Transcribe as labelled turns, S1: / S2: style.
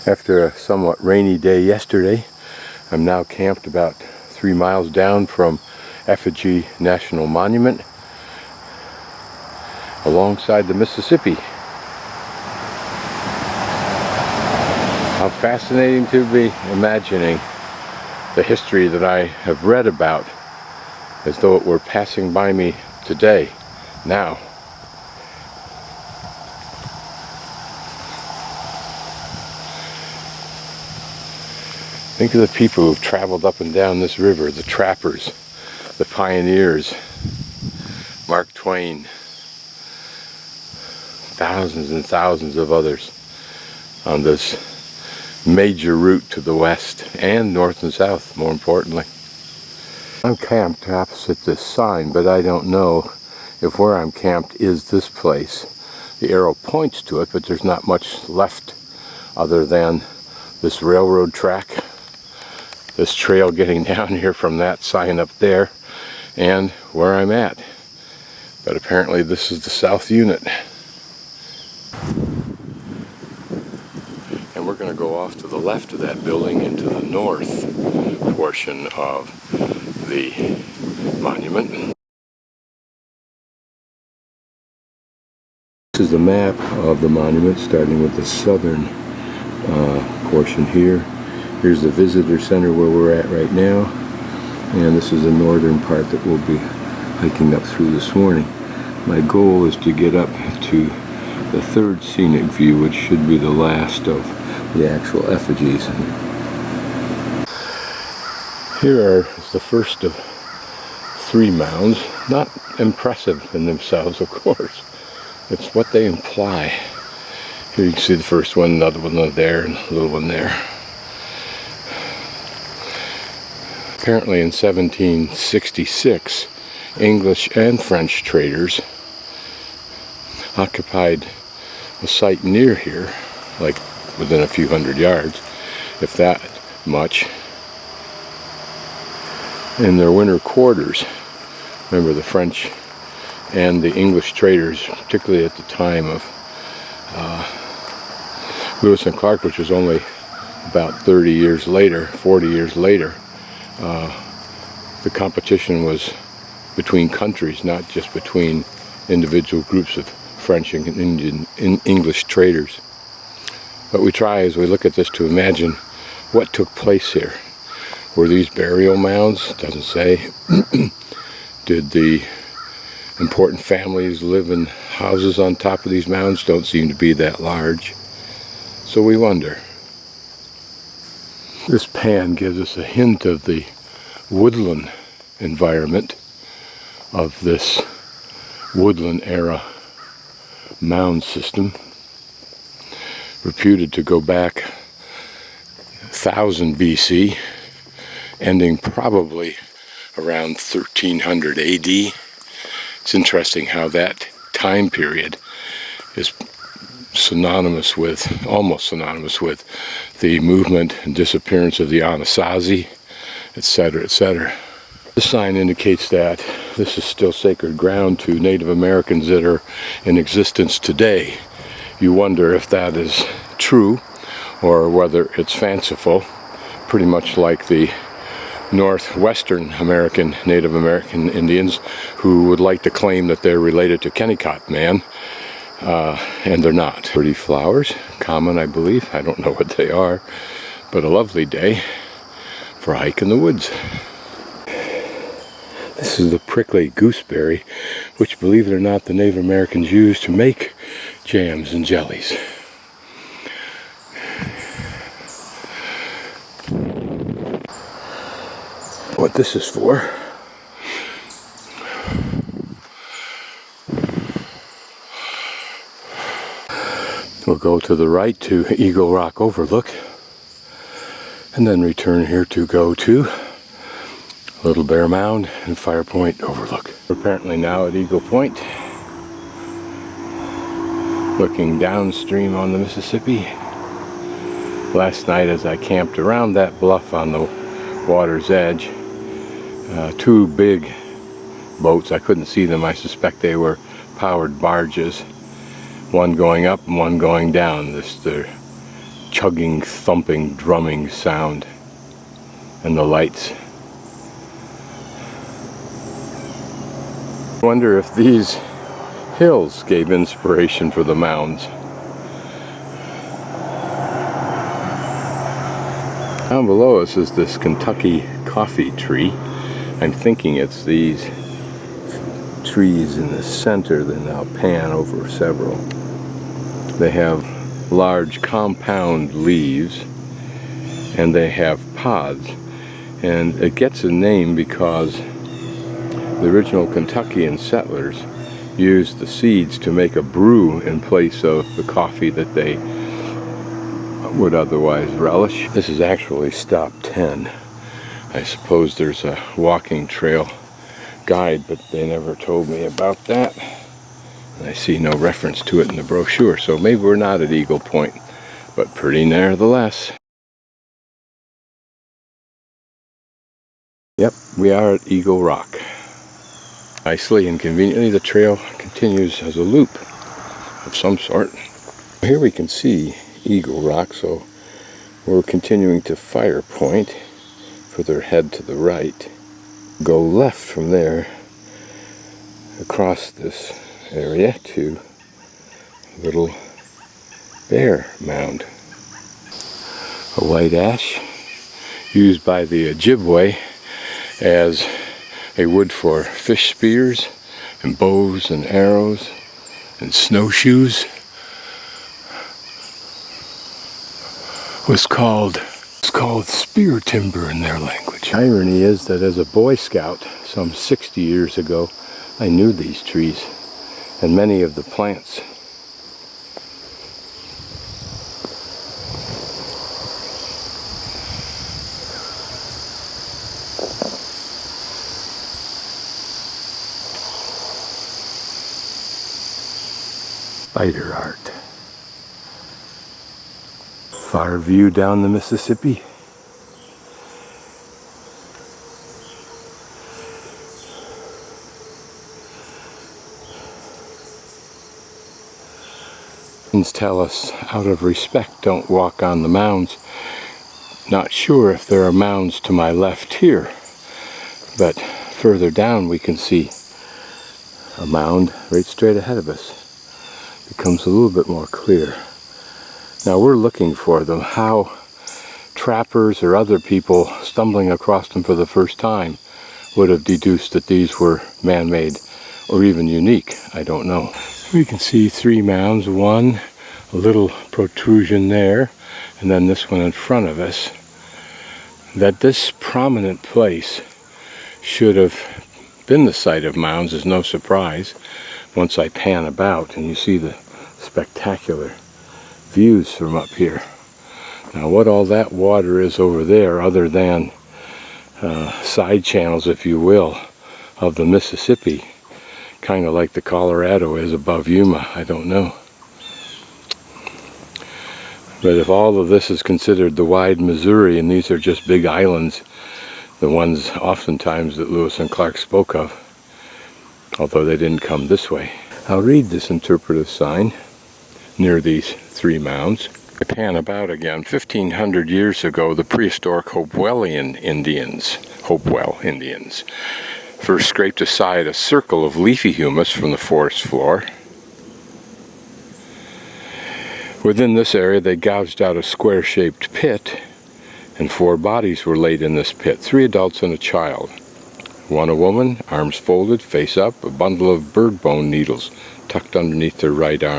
S1: After a somewhat rainy day yesterday, I'm now camped about 3 miles down from Effigy National Monument alongside the Mississippi. How fascinating to be imagining the history that I have read about as though it were passing by me today, now. Think of the people who've traveled up and down this river, the trappers, the pioneers, Mark Twain, thousands and thousands of others on this major route to the west and north and south, more importantly. I'm camped opposite this sign, but I don't know if where I'm camped is this place. The arrow points to it, but there's not much left other than this railroad track, this trail getting down here from that sign up there, and where I'm at. But apparently this is the south unit. And we're going to go off to the left of that building into the north portion of the monument. This is the map of the monument, starting with the southern portion here. Here's the visitor center where we're at right now, and this is the northern part that we'll be hiking up through this morning. My goal is to get up to the third scenic view, which should be the last of the actual effigies. Here is the first of 3 mounds. Not impressive in themselves, of course. It's what they imply. Here you can see the first one, another one there, and a little one there. Apparently in 1766, English and French traders occupied a site near here, like within a few hundred yards, if that much, in their winter quarters. Remember, the French and the English traders, particularly at the time of Lewis and Clark, which was only about 30 years later, 40 years later, the competition was between countries, not just between individual groups of French and English traders. But we try, as we look at this, to imagine what took place here. Were these burial mounds? Doesn't say. Did the important families live in houses on top of these mounds? Don't seem to be that large. So we wonder. This pan gives us a hint of the woodland environment of this woodland era mound system, reputed to go back 1000 BC, ending probably around 1300 AD. It's interesting how that time period is synonymous with, almost synonymous with, the movement and disappearance of the Anasazi, etc., etc. This sign indicates that this is still sacred ground to Native Americans that are in existence today. You wonder if that is true or whether it's fanciful, pretty much like the northwestern American, Native American Indians who would like to claim that they're related to Kennecott Man, and they're not. Pretty flowers, common I believe, I don't know what they are, but a lovely day for a hike in the woods. This is the prickly gooseberry, which, believe it or not, the Native Americans used to make jams and jellies. What this is for. We'll go to the right to Eagle Rock Overlook, and then return here to go to Little Bear Mound and Fire Point Overlook. We're apparently now at Eagle Point, looking downstream on the Mississippi. Last night, as I camped around that bluff on the water's edge, 2 big boats, I couldn't see them, I suspect they were powered barges, one going up and one going down. They're chugging, thumping, drumming sound, and the lights. I wonder if these hills gave inspiration for the mounds. Down below us is this Kentucky coffee tree. I'm thinking it's these trees in the center, then I'll pan over several. They have large compound leaves and they have pods, and it gets a name because the original Kentuckian settlers used the seeds to make a brew in place of the coffee that they would otherwise relish. This is actually stop 10. I suppose there's a walking trail guide, but they never told me about that. I see no reference to it in the brochure, so maybe we're not at Eagle Point, but pretty nevertheless. Yep, we are at Eagle Rock. Nicely and conveniently, the trail continues as a loop of some sort. Here we can see Eagle Rock, so we're continuing to Fire Point, further ahead to the right. Go left from there across this area to Little Bear Mound. A white ash used by the Ojibwe as a wood for fish spears and bows and arrows and snowshoes. It's called spear timber in their language. Irony is that as a Boy Scout some 60 years ago, I knew these trees and many of the plants. Spider art. Far view down the Mississippi. Tell us, out of respect, don't walk on the mounds. Not sure if there are mounds to my left here, but further down we can see a mound right straight ahead of us. Becomes a little bit more clear. Now we're looking for them. How trappers or other people stumbling across them for the first time would have deduced that these were man-made or even unique, I don't know. We can see 3 mounds, one a little protrusion there, and then this one in front of us. That this prominent place should have been the site of mounds is no surprise once I pan about and you see the spectacular views from up here. Now what all that water is over there, other than side channels, if you will, of the Mississippi, kind of like the Colorado is above Yuma, I don't know. But if all of this is considered the wide Missouri and these are just big islands, the ones oftentimes that Lewis and Clark spoke of, although they didn't come this way. I'll read this interpretive sign near these 3 mounds. I pan about again. 1,500 years ago, the prehistoric Hopewell Indians first scraped aside a circle of leafy humus from the forest floor. Within this area, they gouged out a square-shaped pit, and 4 bodies were laid in this pit, 3 adults and a child. One a woman, arms folded, face up, a bundle of bird bone needles tucked underneath their right arm.